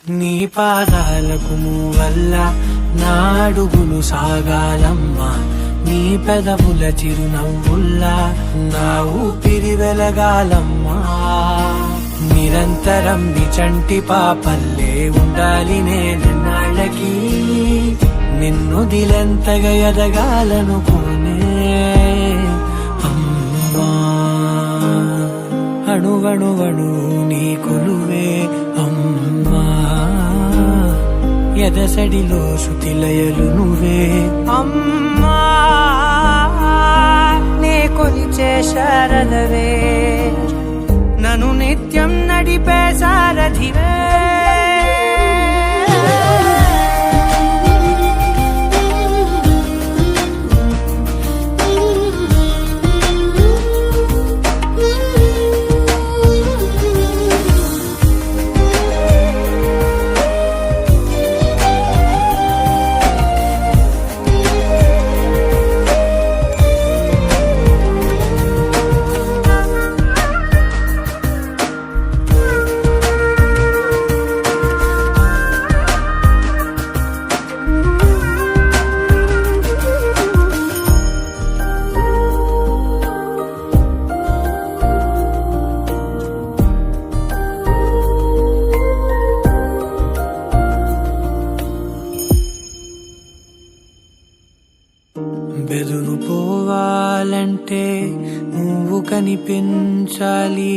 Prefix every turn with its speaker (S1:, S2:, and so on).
S1: నీ పాదాలకు వల్ల నా అడుగులు సాగాలమ్మా, నీ పెదవుల చిరునవ్వుల్లా నా ఊపిరి వెలగాలమ్మా. నిరంతరం నిచంటి పాపల్లే ఉండాలి నేనన్నాళ్ళకి, నిన్ను దిలెంతగా ఎదగాలనుకోనే అమ్మా. అణువణువణు నీ కొలువే అమ్మా, ఎదసడిలో శృతిలయలు నువ్వే అమ్మా. నే కొలిచే శారదవే, నన్ను నిత్యం నడిపే సారథివే. బెదురు పోవాలంటే నువ్వు కనిపించాలి.